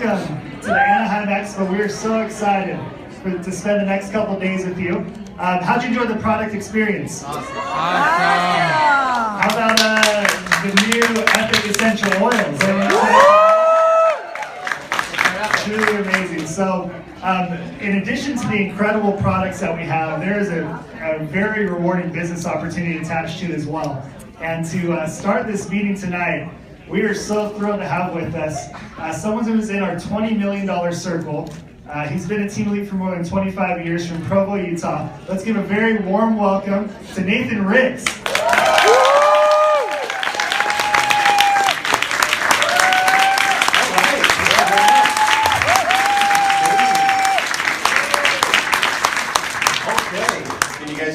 welcome to the Anaheim Expo. We are so excited to spend the next couple days with you. How'd you enjoy the product experience? Awesome. How about the new Epic Essential Oils? Truly amazing. So, in addition to the incredible products that we have, there is a very rewarding business opportunity attached to it as well. And to start this meeting tonight, we are so thrilled to have with us someone who is in our $20 million circle. He's been a team lead for more than 25 years from Provo, Utah. Let's give a very warm welcome to Nathan Riggs.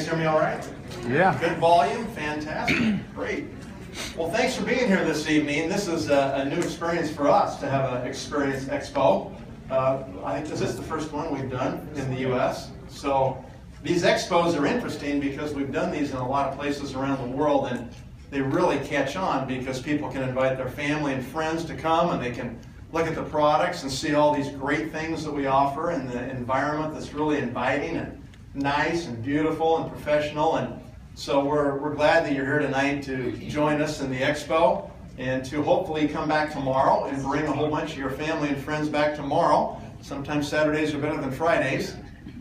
Hear me all right? Yeah. Good volume, fantastic, great. Well, thanks for being here this evening. This is a new experience for us to have an Experience Expo. I think this is the first one we've done in the U.S. So these expos are interesting because we've done these in a lot of places around the world, and they really catch on because people can invite their family and friends to come, and they can look at the products and see all these great things that we offer in the environment that's really inviting and nice and beautiful and professional. And so we're glad that you're here tonight to join us in the expo and to hopefully come back tomorrow and bring a whole bunch of your family and friends back tomorrow. Sometimes Saturdays are better than Fridays,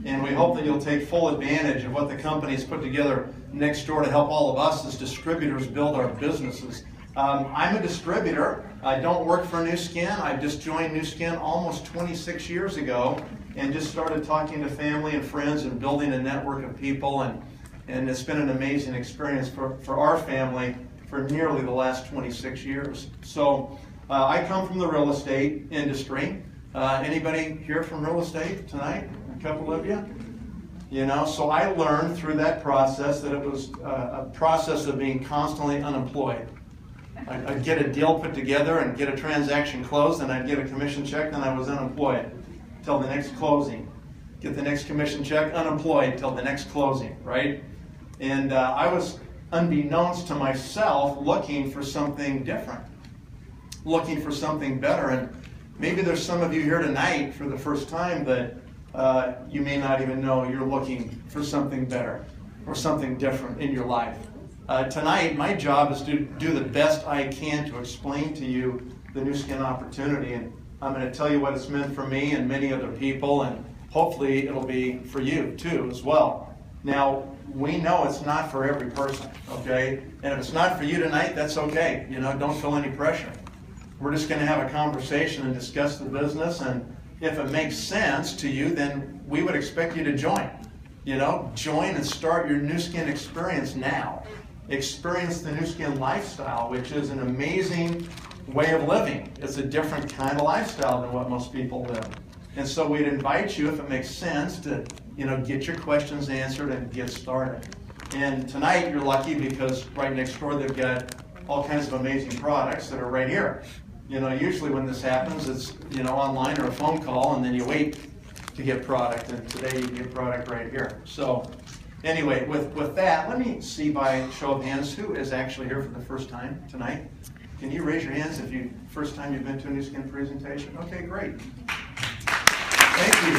and we hope that you'll take full advantage of what the company's put together next door to help all of us as distributors build our businesses. I'm a distributor. I don't work for Nu Skin. I just joined Nu Skin almost 26 years ago and just started talking to family and friends and building a network of people, and it's been an amazing experience for our family for nearly the last 26 years. So I come from the real estate industry. Anybody here from real estate tonight? A couple of you? You know, so I learned through that process that it was a process of being constantly unemployed. I'd get a deal put together and get a transaction closed, and I'd get a commission check, then I was unemployed till the next closing. Get the next commission check, unemployed till the next closing, right? And I was, unbeknownst to myself, looking for something different, looking for something better. And maybe there's some of you here tonight for the first time that you may not even know you're looking for something better or something different in your life. Tonight, my job is to do the best I can to explain to you the Nu Skin opportunity, and I'm going to tell you what it's meant for me and many other people, and hopefully it'll be for you too as well. Now, we know it's not for every person, okay? And if it's not for you tonight, that's okay. You know, don't feel any pressure. We're just going to have a conversation and discuss the business, and if it makes sense to you, then we would expect you to join. You know, join and start your Nu Skin experience now. Experience the Nu Skin lifestyle, which is an amazing way of living. It's a different kind of lifestyle than what most people live. And so we'd invite you, if it makes sense, to get your questions answered and get started. And tonight you're lucky because right next door they've got all kinds of amazing products that are right here. You know, usually when this happens, it's online or a phone call, and then you wait to get product. And today you get product right here. So anyway, with that, let me see by show of hands who is actually here for the first time tonight. Can you raise your hands if you first time you've been to a Nu Skin presentation? Okay, great. Thank you.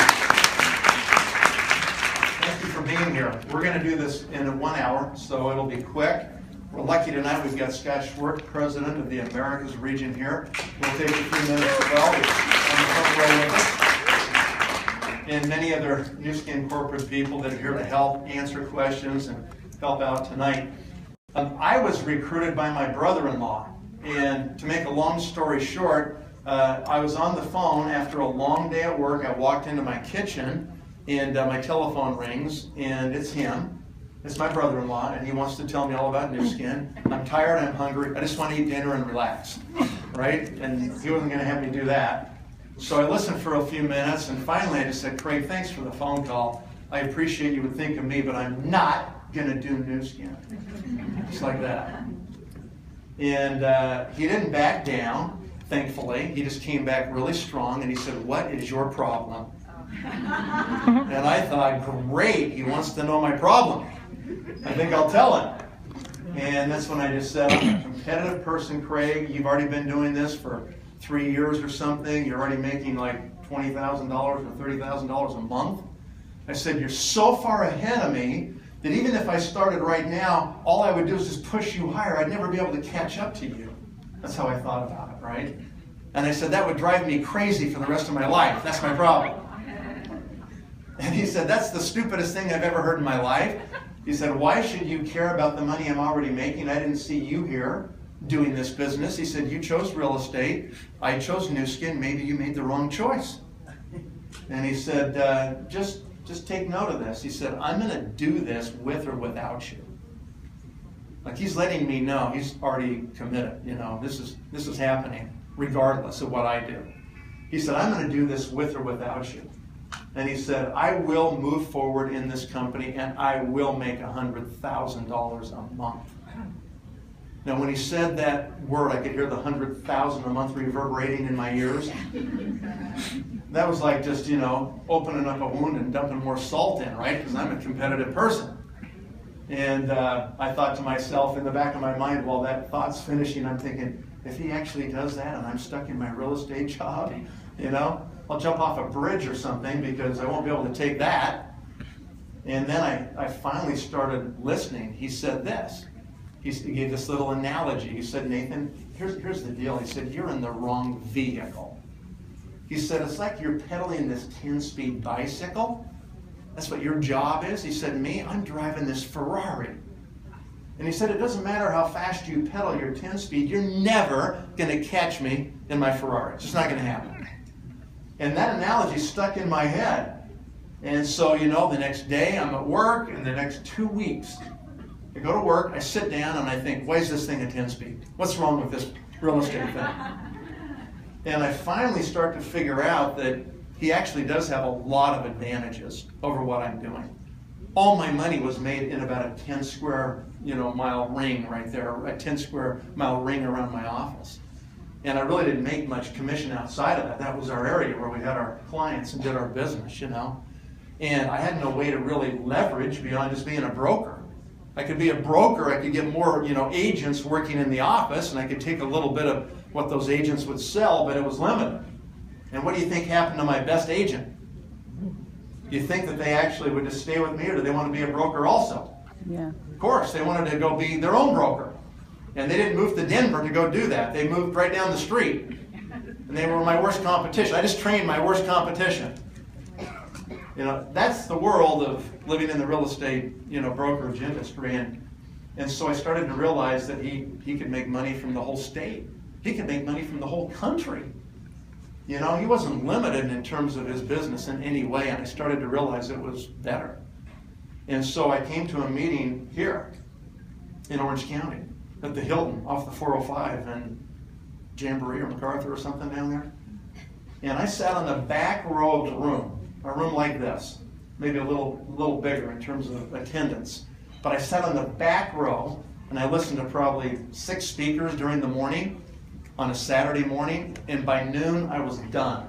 Thank you for being here. We're going to do this in 1 hour, so it'll be quick. We're lucky tonight we've got Scott Schwartz, President of the Americas region here. We'll take a few minutes as well. On the front row with us. And many other Nu Skin corporate people that are here to help answer questions and help out tonight. I was recruited by my brother-in-law, and to make a long story short, I was on the phone after a long day at work. I walked into my kitchen, and my telephone rings, and it's him. It's my brother-in-law, and he wants to tell me all about Nu Skin. I'm tired, I'm hungry, I just want to eat dinner and relax, right? And he wasn't going to have me do that. So I listened for a few minutes, and finally I just said, Craig, thanks for the phone call. I appreciate you would think of me, but I'm not going to do Nu Skin. Just like that. And he didn't back down, thankfully. He just came back really strong, and he said, what is your problem? And I thought, great, he wants to know my problem. I think I'll tell him. And that's when I just said, I'm a competitive person, Craig. You've already been doing this for 3 years or something, you're already making like $20,000 or $30,000 a month. I said, you're so far ahead of me that even if I started right now, all I would do is just push you higher. I'd never be able to catch up to you. That's how I thought about it, right? And I said, that would drive me crazy for the rest of my life. That's my problem. And he said, that's the stupidest thing I've ever heard in my life. He said, why should you care about the money I'm already making? I didn't see you here doing this business. He said, you chose real estate. I chose Nu Skin. Maybe you made the wrong choice. And he said, just take note of this. He said, I'm going to do this with or without you. Like he's letting me know he's already committed. You know, this is happening regardless of what I do. He said, I'm going to do this with or without you. And he said, I will move forward in this company and I will make $100,000 a month. Now, when he said that word, I could hear the 100,000 a month reverberating in my ears. That was like just, you know, opening up a wound and dumping more salt in, right? Because I'm a competitive person. And I thought to myself in the back of my mind, while that thought's finishing, I'm thinking, if he actually does that and I'm stuck in my real estate job, you know, I'll jump off a bridge or something because I won't be able to take that. And then I finally started listening. He said this. He gave this little analogy. He said, Nathan, here's the deal. He said, you're in the wrong vehicle. He said, it's like you're pedaling this 10-speed bicycle. That's what your job is. He said, me, I'm driving this Ferrari. And he said, it doesn't matter how fast you pedal your 10-speed, you're never going to catch me in my Ferrari. It's just not going to happen. And that analogy stuck in my head. And so, you know, the next day I'm at work, and the next 2 weeks, I go to work, I sit down, and I think, why is this thing a 10-speed? What's wrong with this real estate thing? And I finally start to figure out that he actually does have a lot of advantages over what I'm doing. All my money was made in about a 10 square mile ring right there, a 10 square mile ring around my office. And I really didn't make much commission outside of that. That was our area where we had our clients and did our business, you know. And I had no way to really leverage beyond just being a broker. I could be a broker, I could get more, agents working in the office, and I could take a little bit of what those agents would sell, but it was limited. And what do you think happened to my best agent? You think that they actually would just stay with me, or do they want to be a broker also? Yeah. Of course, they wanted to go be their own broker. And they didn't move to Denver to go do that. They moved right down the street. And they were my worst competition. I just trained my worst competition. That's the world of living in the real estate, brokerage industry. And so I started to realize that he could make money from the whole state. He could make money from the whole country. He wasn't limited in terms of his business in any way, and I started to realize it was better. And so I came to a meeting here in Orange County at the Hilton off the 405 in Jamboree or MacArthur or something down there. And I sat on the back row of the room, a room like this, maybe a little bigger in terms of attendance. But I sat on the back row and I listened to probably 6 speakers during the morning on a Saturday morning, and by noon I was done.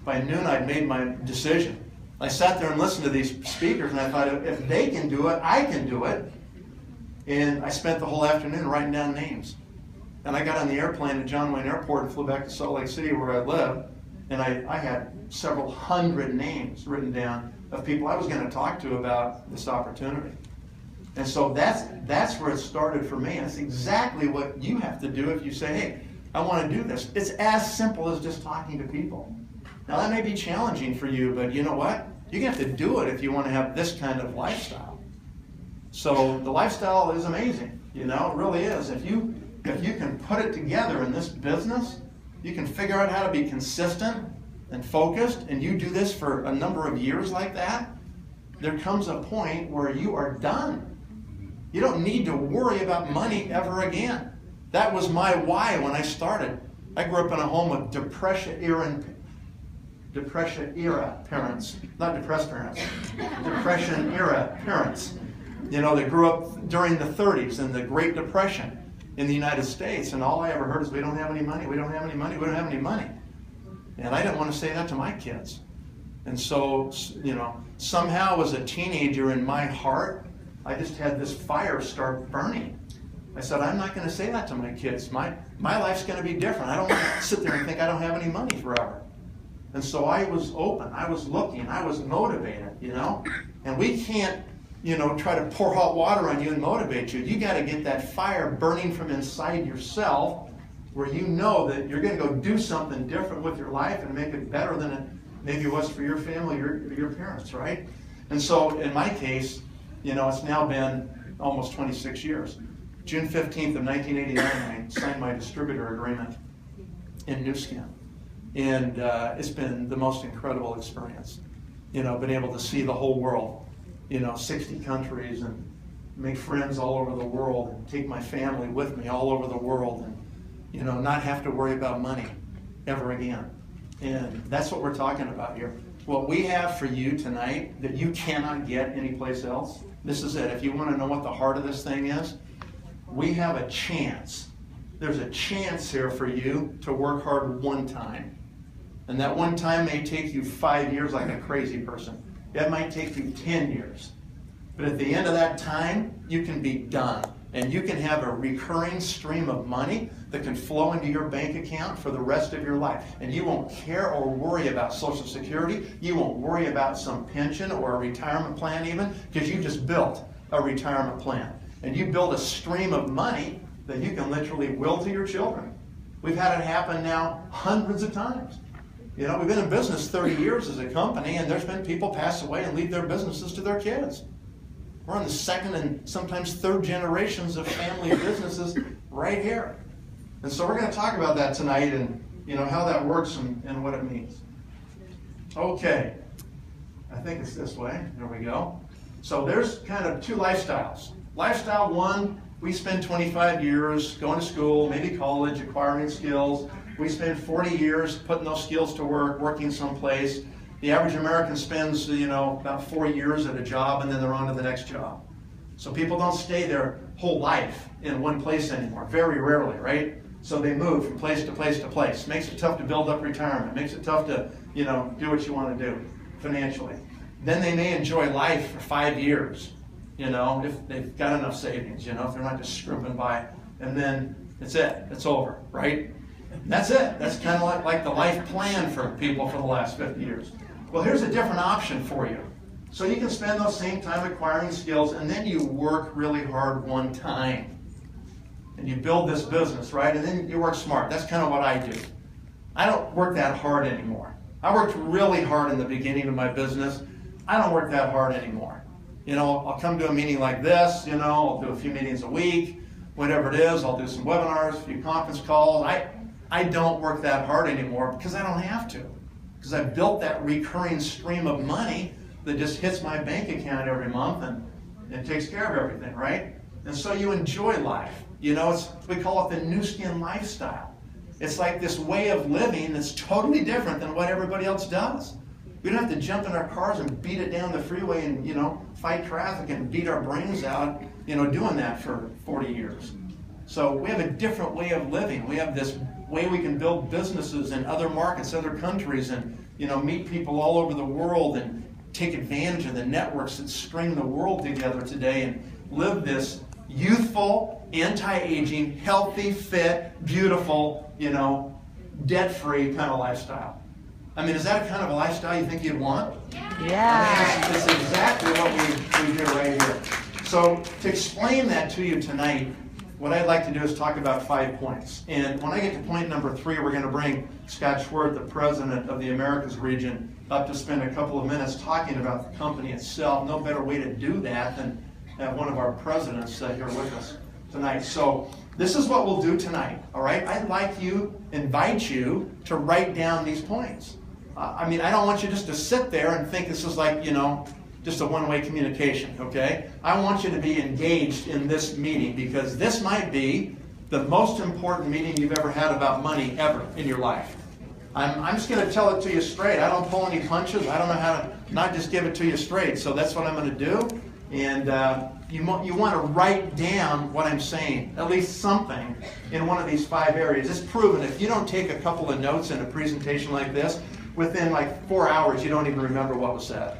By noon I'd made my decision. I sat there and listened to these speakers and I thought, if they can do it, I can do it. And I spent the whole afternoon writing down names. And I got on the airplane at John Wayne Airport and flew back to Salt Lake City where I live, and I had several hundred names written down of people I was going to talk to about this opportunity. And so that's where it started for me. And it's exactly what you have to do if you say, hey, I want to do this. It's as simple as just talking to people. Now that may be challenging for you, but you know what? You have to do it if you want to have this kind of lifestyle. So the lifestyle is amazing, it really is. If you can put it together in this business, you can figure out how to be consistent and focused, and you do this for a number of years like that, there comes a point where you are done. You don't need to worry about money ever again. That was my why when I started. I grew up in a home with Depression era parents, not depressed parents, Depression era parents. They grew up during the 30s and the Great Depression in the United States, and all I ever heard is, we don't have any money, we don't have any money, we don't have any money. And I didn't want to say that to my kids. And so, somehow as a teenager in my heart, I just had this fire start burning. I said, I'm not going to say that to my kids. My life's going to be different. I don't want to sit there and think I don't have any money forever. And so I was open. I was looking. I was motivated, you know. And we can't, you know, try to pour hot water on you and motivate you. You got to get that fire burning from inside yourself, where you know that you're going to go do something different with your life and make it better than it maybe was for your family or your parents, right? And so in my case, you know, it's now been almost 26 years. June 15th of 1989, I signed my distributor agreement in Nu Skin. And it's been the most incredible experience. You know, been able to see the whole world, you know, 60 countries, and make friends all over the world, and take my family with me all over the world, and, you know, not have to worry about money ever again. And that's what we're talking about here. What we have for you tonight that you cannot get anyplace else, this is it. If you want to know what the heart of this thing is, we have a chance. There's a chance here for you to work hard one time. And that one time may take you 5 years like a crazy person. It might take you 10 years. But at the end of that time, you can be done. And you can have a recurring stream of money that can flow into your bank account for the rest of your life. And you won't care or worry about Social Security. You won't worry about some pension or a retirement plan even, because you just built a retirement plan. And you build a stream of money that you can literally will to your children. We've had it happen now hundreds of times. You know, we've been in business 30 years as a company, and there's been people pass away and leave their businesses to their kids. We're on the second and sometimes third generations of family businesses right here. And so we're going to talk about that tonight, and, you know, how that works and what it means. Okay. I think it's this way. There we go. So there's kind of two lifestyles. Lifestyle one, we spend 25 years going to school, maybe college, acquiring skills. We spend 40 years putting those skills to work, working someplace. The average American spends, you know, about 4 years at a job, and then they're on to the next job. So people don't stay their whole life in one place anymore, very rarely, right? So they move from place to place to place. Makes it tough to build up retirement. Makes it tough to, you know, do what you want to do financially. Then they may enjoy life for 5 years, you know, if they've got enough savings, you know, if they're not just scrimping by. And then it's it. It's over, right? That's it. That's kind of like the life plan for people for the last 50 years. Well, here's a different option for you. So you can spend those same time acquiring skills, and then you work really hard one time. And you build this business, right? And then you work smart. That's kind of what I do. I don't work that hard anymore. I worked really hard in the beginning of my business. I don't work that hard anymore. You know, I'll come to a meeting like this, you know, I'll do a few meetings a week, whatever it is. I'll do some webinars, a few conference calls. I don't work that hard anymore because I don't have to. Because I've built that recurring stream of money that just hits my bank account every month and takes care of everything, right? And so you enjoy life. You know, we call it the Nu Skin lifestyle. It's like this way of living that's totally different than what everybody else does. We don't have to jump in our cars and beat it down the freeway and, you know, fight traffic and beat our brains out, you know, doing that for 40 years. So we have a different way of living. We have this way we can build businesses in other markets, other countries, and, you know, meet people all over the world and take advantage of the networks that string the world together today and live this youthful, anti-aging, healthy, fit, beautiful, you know, debt-free kind of lifestyle. I mean, is that a kind of a lifestyle you think you'd want? Yeah. I mean, it's exactly what we do right here. So to explain that to you tonight, what I'd like to do is talk about 5 points. And when I get to point number 3, we're going to bring Scott Schwartz, the president of the Americas region, up to spend a couple of minutes talking about the company itself. No better way to do that than have one of our presidents here with us tonight. So this is what we'll do tonight, all right? I'd like to invite you to write down these points. I mean, I don't want you just to sit there and think this is like, you know, just a one-way communication, okay? I want you to be engaged in this meeting because this might be the most important meeting you've ever had about money ever in your life. I'm just going to tell it to you straight. I don't pull any punches. I don't know how to not just give it to you straight. So that's what I'm going to do. And you want to write down what I'm saying, at least something in one of these 5 areas. It's proven if you don't take a couple of notes in a presentation like this, within like 4 hours you don't even remember what was said.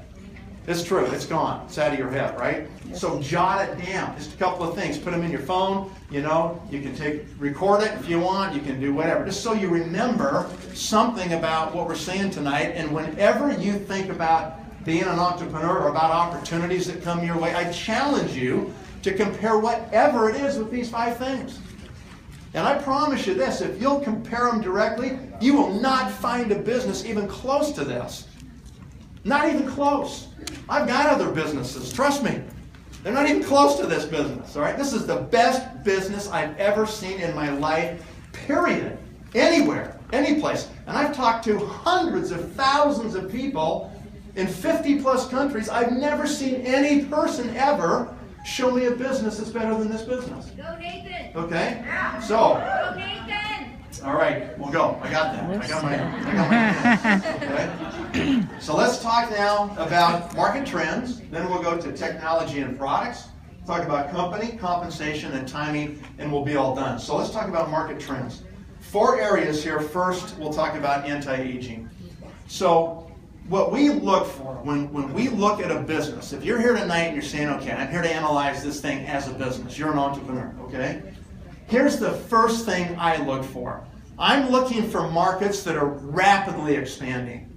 It's true. It's gone. It's out of your head, right? So jot it down. Just a couple of things. Put them in your phone. You know, you can record it if you want. You can do whatever. Just so you remember something about what we're saying tonight. And whenever you think about being an entrepreneur or about opportunities that come your way, I challenge you to compare whatever it is with these 5 things. And I promise you this, if you'll compare them directly, you will not find a business even close to this. Not even close. I've got other businesses, trust me. They're not even close to this business, all right? This is the best business I've ever seen in my life, period. Anywhere, any place. And I've talked to hundreds of thousands of people in 50-plus countries. I've never seen any person ever show me a business that's better than this business. Go, Nathan. Okay? Yeah. So. Go, Nathan. All right, we'll go. I got that. I got my hands. Okay? So let's talk now about market trends. Then we'll go to technology and products. Talk about company, compensation, and timing, and we'll be all done. So let's talk about market trends. 4 areas here. First, we'll talk about anti-aging. So what we look for when we look at a business, if you're here tonight and you're saying, okay, I'm here to analyze this thing as a business. You're an entrepreneur, okay? Here's the first thing I look for. I'm looking for markets that are rapidly expanding.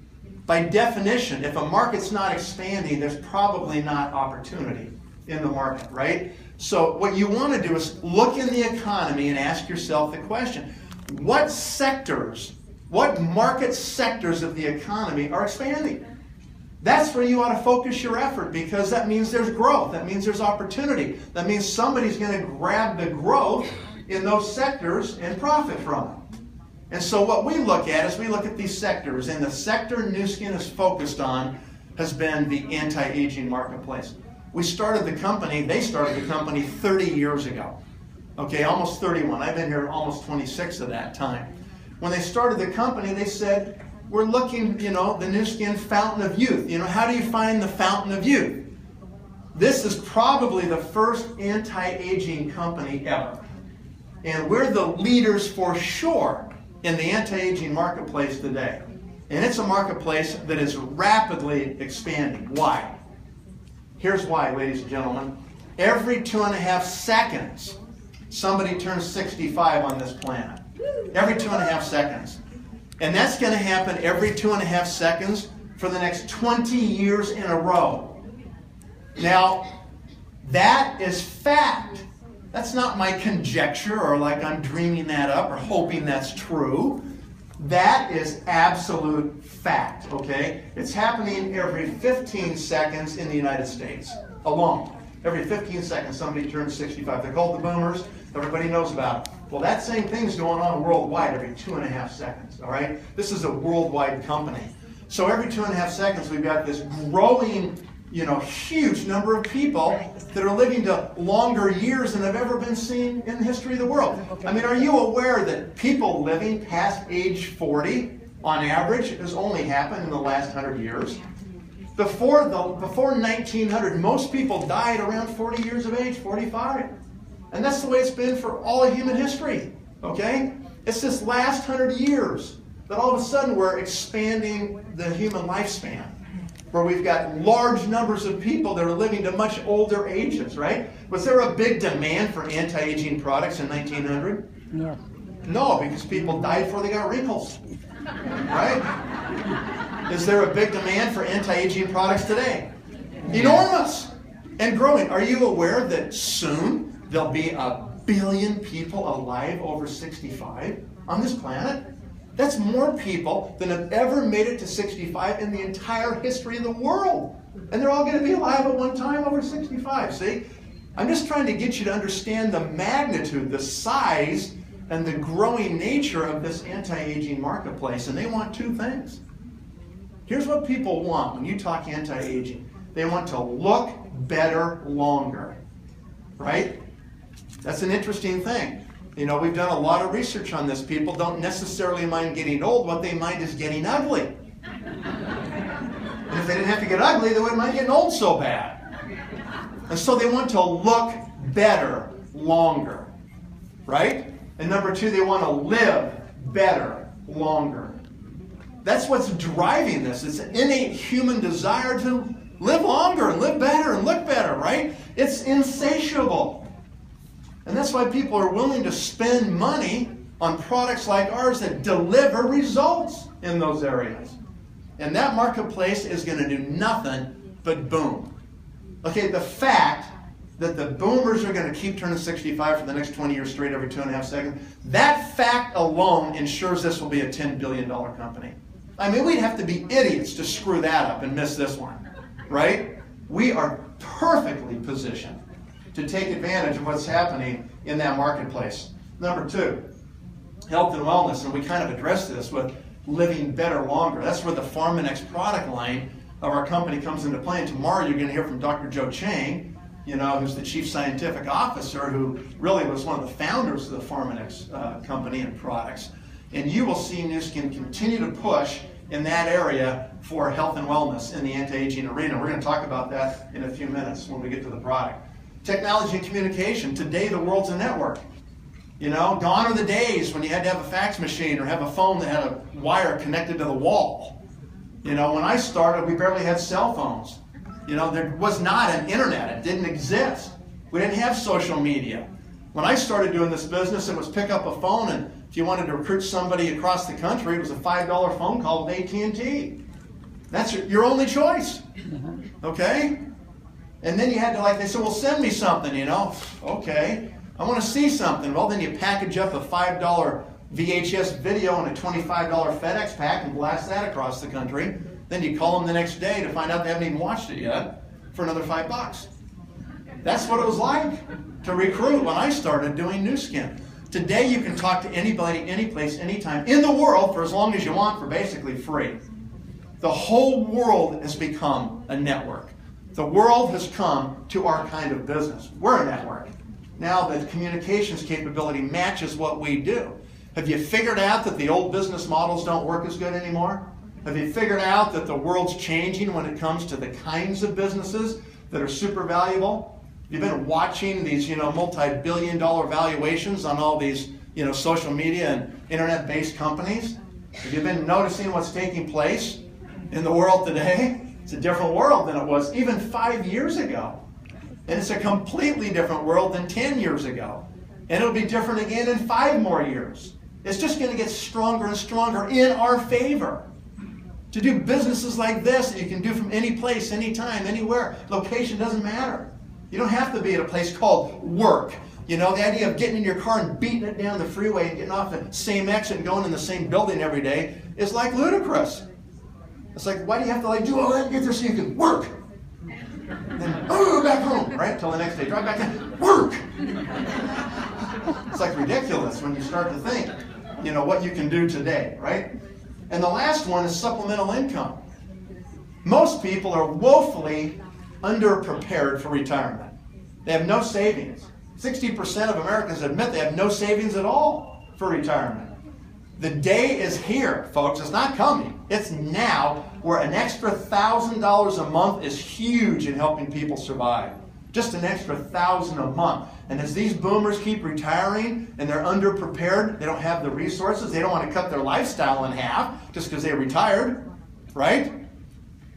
By definition, if a market's not expanding, there's probably not opportunity in the market, right? So what you want to do is look in the economy and ask yourself the question, what sectors, what market sectors of the economy are expanding? That's where you ought to focus your effort, because that means there's growth. That means there's opportunity. That means somebody's going to grab the growth in those sectors and profit from it. And so what we look at is we look at these sectors, and the sector Nu Skin is focused on has been the anti-aging marketplace. We started the company, they started the company 30 years ago. Okay, almost 31. I've been here almost 26 of that time. When they started the company, they said, we're looking, the Nu Skin fountain of youth. How do you find the fountain of youth? This is probably the first anti-aging company ever. And we're the leaders for sure in the anti-aging marketplace today. And it's a marketplace that is rapidly expanding. Why? Here's why, ladies and gentlemen. Every 2.5 seconds, somebody turns 65 on this planet. Every 2.5 seconds. And that's going to happen every 2.5 seconds for the next 20 years in a row. Now, that is fact. That's not my conjecture or like I'm dreaming that up or hoping that's true. That is absolute fact, okay? It's happening every 15 seconds in the United States alone. Every 15 seconds somebody turns 65. They're called the boomers. Everybody knows about it. Well, that same thing's going on worldwide every 2.5 seconds, all right? This is a worldwide company. So every 2.5 seconds we've got this growing, huge number of people that are living to longer years than have ever been seen in the history of the world. I mean, are you aware that people living past age 40 on average has only happened in the last 100 years? Before 1900, most people died around 40 years of age, 45. And that's the way it's been for all of human history, okay? It's this last 100 years that all of a sudden we're expanding the human lifespan, where we've got large numbers of people that are living to much older ages, right? Was there a big demand for anti-aging products in 1900? No. No, because people died before they got wrinkles, right? Is there a big demand for anti-aging products today? Enormous and growing. Are you aware that soon there'll be 1 billion people alive over 65 on this planet? That's more people than have ever made it to 65 in the entire history of the world. And they're all going to be alive at one time over 65, see? I'm just trying to get you to understand the magnitude, the size, and the growing nature of this anti-aging marketplace. And they want 2 things. Here's what people want when you talk anti-aging. They want to look better longer, right? That's an interesting thing. We've done a lot of research on this. People don't necessarily mind getting old. What they mind is getting ugly. And if they didn't have to get ugly, they wouldn't mind getting old so bad. And so they want to look better longer, right? And number 2, they want to live better longer. That's what's driving this. It's an innate human desire to Live longer and live better and look better, right? It's insatiable. And that's why people are willing to spend money on products like ours that deliver results in those areas. And that marketplace is going to do nothing but boom. Okay, the fact that the boomers are going to keep turning 65 for the next 20 years straight every 2.5 seconds, that fact alone ensures this will be a $10 billion company. I mean, we'd have to be idiots to screw that up and miss this one, right? We are perfectly positioned to take advantage of what's happening in that marketplace. Number two, health and wellness, and we kind of addressed this with living better longer. That's where the PharmaNext product line of our company comes into play. And tomorrow you're going to hear from Dr. Joe Chang, who's the Chief Scientific Officer, who really was one of the founders of the PharmaNext company and products. And you will see Nu Skin continue to push in that area for health and wellness in the anti-aging arena. We're going to talk about that in a few minutes when we get to the product. Technology and communication. Today the world's a network. Gone are the days when you had to have a fax machine or have a phone that had a wire connected to the wall. When I started, we barely had cell phones. There was not an internet. It didn't exist. We didn't have social media. When I started doing this business, it was pick up a phone, and if you wanted to recruit somebody across the country, it was a $5 phone call with AT&T. That's your only choice. Okay? And then you had to, they said, well, send me something, Okay. I want to see something. Well, then you package up a $5 VHS video and a $25 FedEx pack and blast that across the country. Then you call them the next day to find out they haven't even watched it yet for another $5. That's what it was like to recruit when I started doing Nu Skin. Today you can talk to anybody, anyplace, anytime in the world for as long as you want for basically free. The whole world has become a network. The world has come to our kind of business. We're a network. Now the communications capability matches what we do. Have you figured out that the old business models don't work as good anymore? Have you figured out that the world's changing when it comes to the kinds of businesses that are super valuable? You've been watching these, multi-billion-dollar valuations on all these, social media and internet-based companies. Have you been noticing what's taking place in the world today? It's a different world than it was even 5 years ago. And it's a completely different world than 10 years ago. And it'll be different again in 5 more years. It's just going to get stronger and stronger in our favor. To do businesses like this that you can do from any place, anytime, anywhere. Location doesn't matter. You don't have to be at a place called work. The idea of getting in your car and beating it down the freeway and getting off the same exit and going in the same building every day is like ludicrous. It's like, why do you have to do all that to get there so you can work? Then, back home, right? Till the next day, drive back in, work. It's like ridiculous when you start to think, what you can do today, right? And the last one is supplemental income. Most people are woefully underprepared for retirement. They have no savings. 60% of Americans admit they have no savings at all for retirement. The day is here, folks. It's not coming. It's now, where an extra $1,000 a month is huge in helping people survive. Just an extra $1,000 a month. And as these boomers keep retiring and they're underprepared, they don't have the resources, they don't want to cut their lifestyle in half just because they retired, right?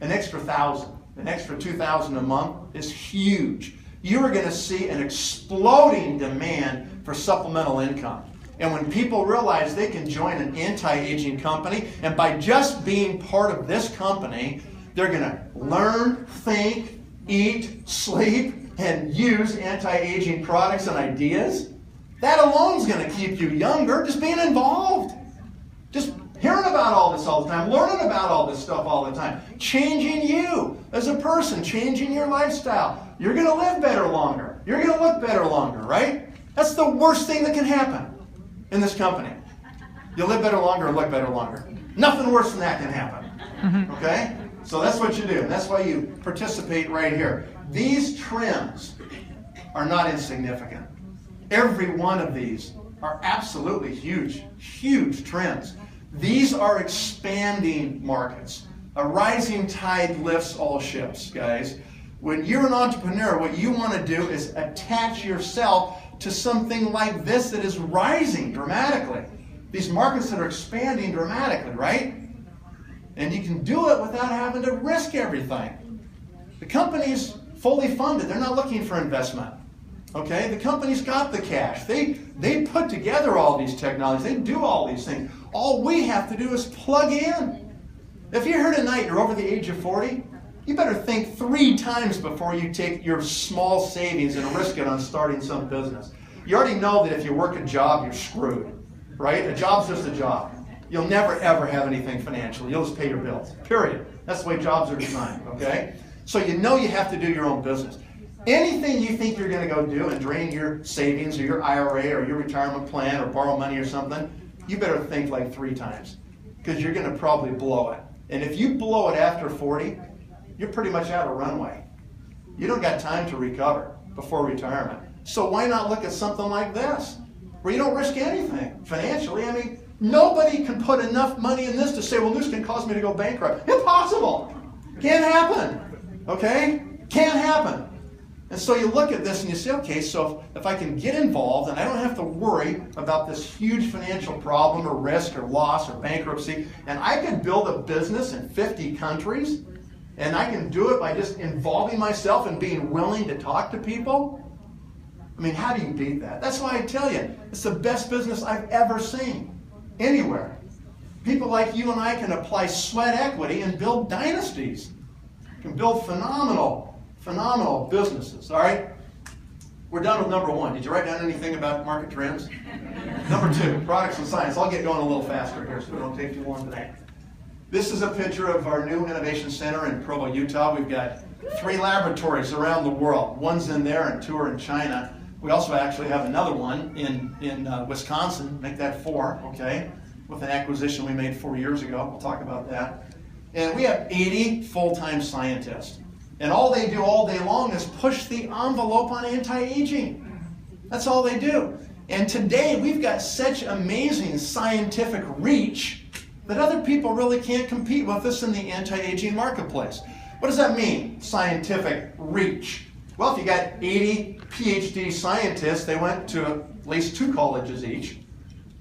An extra $1,000, an extra $2,000 a month is huge. You are going to see an exploding demand for supplemental income. And when people realize they can join an anti-aging company, and by just being part of this company, they're going to learn, think, eat, sleep, and use anti-aging products and ideas, that alone is going to keep you younger, just being involved. Just hearing about all this all the time, learning about all this stuff all the time, changing you as a person, changing your lifestyle. You're going to live better longer. You're going to look better longer, right? That's the worst thing that can happen in this company. You'll live better longer and look better longer. Nothing worse than that can happen. Okay? So that's what you do. And that's why you participate right here. These trends are not insignificant. Every one of these are absolutely huge, huge trends. These are expanding markets. A rising tide lifts all ships, guys. When you're an entrepreneur, what you want to do is attach yourself to something like this that is rising dramatically. These markets that are expanding dramatically, right? And you can do it without having to risk everything. The company's fully funded. They're not looking for investment. Okay? The company's got the cash. They put together all these technologies. They do all these things. All we have to do is plug in. If you're here tonight, you're over the age of 40, you better think 3 times before you take your small savings and risk it on starting some business. You already know that if you work a job, you're screwed, right? A job's just a job. You'll never, ever have anything financial. You'll just pay your bills, period. That's the way jobs are designed, okay? So you know you have to do your own business. Anything you think you're going to go do and drain your savings or your IRA or your retirement plan or borrow money or something, you better think like 3 times because you're going to probably blow it. And if you blow it after 40, you're pretty much out of runway. You don't got time to recover before retirement. So why not look at something like this where you don't risk anything financially? I mean, nobody can put enough money in this to say, well, this can cause me to go bankrupt. Impossible. Can't happen. Okay? Can't happen. And so you look at this and you say, okay, so if I can get involved and I don't have to worry about this huge financial problem or risk or loss or bankruptcy, and I can build a business in 50 countries, and I can do it by just involving myself and being willing to talk to people, I mean, how do you beat that? That's why I tell you, it's the best business I've ever seen, anywhere. People like you and I can apply sweat equity and build dynasties, can build phenomenal businesses, all right? We're done with number 1. Did you write down anything about market trends? Number 2, products and science. I'll get going a little faster here so we don't take too long today. This is a picture of our new innovation center in Provo, Utah. We've got 3 laboratories around the world. 1's in there and 2 are in China. We also actually have another one in Wisconsin, make that 4, okay, with an acquisition we made 4 years ago. We'll talk about that. And we have 80 full-time scientists. And all they do all day long is push the envelope on anti-aging. That's all they do. And today we've got such amazing scientific reach that other people really can't compete with us in the anti-aging marketplace. What does that mean, scientific reach? Well, if you got 80 PhD scientists, they went to at least 2 colleges each,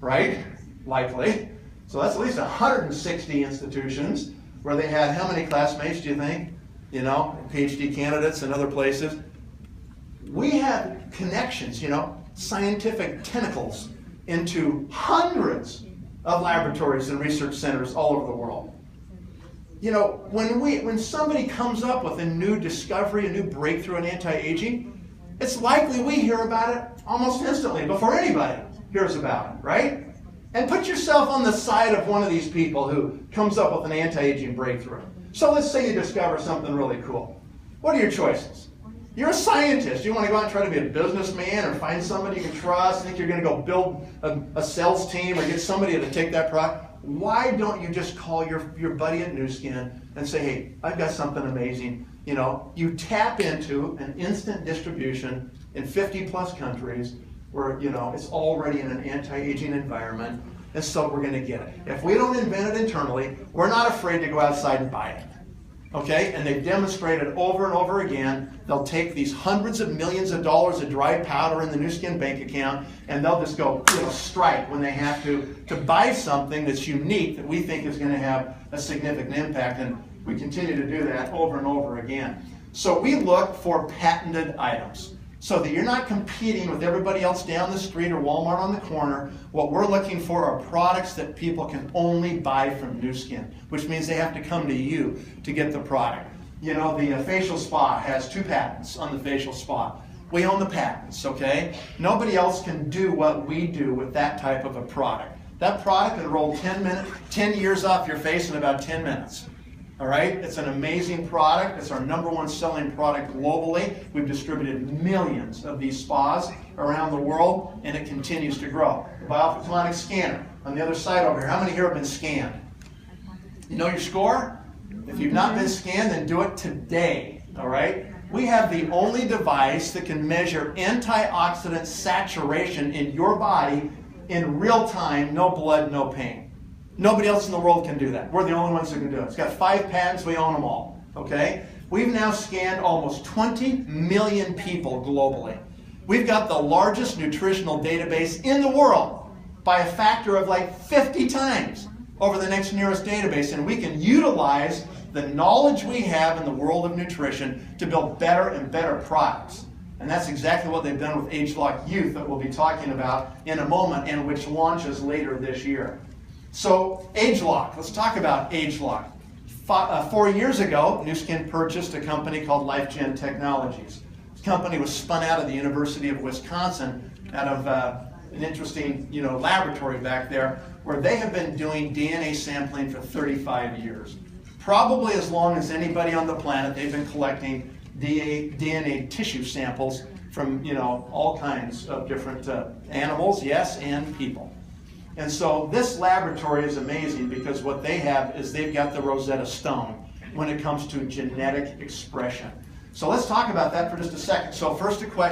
right? Likely. So that's at least 160 institutions where they had how many classmates, do you think? You know, PhD candidates and other places. We have connections, you know, scientific tentacles into hundreds of laboratories and research centers all over the world. You know, when somebody comes up with a new discovery, a new breakthrough in anti-aging, it's likely we hear about it almost instantly before anybody hears about it, right? And put yourself on the side of one of these people who comes up with an anti-aging breakthrough. So let's say you discover something really cool. What are your choices? You're a scientist. You want to go out and try to be a businessman or find somebody you can trust, think you're going to go build a sales team or get somebody to take that product. Why don't you just call your buddy at Nu Skin and say, hey, I've got something amazing. You know, you tap into an instant distribution in 50 plus countries where, you know, it's already in an anti-aging environment. And so we're going to get it. If we don't invent it internally, we're not afraid to go outside and buy it. Okay? And they've demonstrated over and over again, they'll take these hundreds of millions of dollars of dry powder in the Nu Skin bank account, and they'll just go, you know, strike when they have to buy something that's unique that we think is going to have a significant impact. And we continue to do that over and over again. So we look for patented items, so that you're not competing with everybody else down the street or Walmart on the corner. What we're looking for are products that people can only buy from Nu Skin, which means they have to come to you to get the product. You know, the facial spa has 2 patents on the facial spa. We own the patents, okay? Nobody else can do what we do with that type of a product. That product can roll 10 years off your face in about 10 minutes. All right, it's an amazing product. It's our #1 selling product globally. We've distributed millions of these spas around the world, and it continues to grow. The biophotonic scanner on the other side over here. How many here have been scanned? You know your score? If you've not been scanned, then do it today. All right? We have the only device that can measure antioxidant saturation in your body in real time, no blood, no pain. Nobody else in the world can do that. We're the only ones who can do it. It's got 5 patents. We own them all. Okay? We've now scanned almost 20 million people globally. We've got the largest nutritional database in the world by a factor of like 50 times over the next nearest database. And we can utilize the knowledge we have in the world of nutrition to build better and better products. And that's exactly what they've done with ageLOC Youth that we'll be talking about in a moment, and which launches later this year. So ageLOC, let's talk about ageLOC. 4 years ago, Nu Skin purchased a company called LifeGen Technologies. This company was spun out of the University of Wisconsin, out of an interesting laboratory back there, where they have been doing DNA sampling for 35 years. Probably as long as anybody on the planet, they've been collecting DNA tissue samples from all kinds of different animals, yes, and people. And so this laboratory is amazing because what they have is they've got the Rosetta Stone when it comes to genetic expression. So let's talk about that for just a second. So first a question.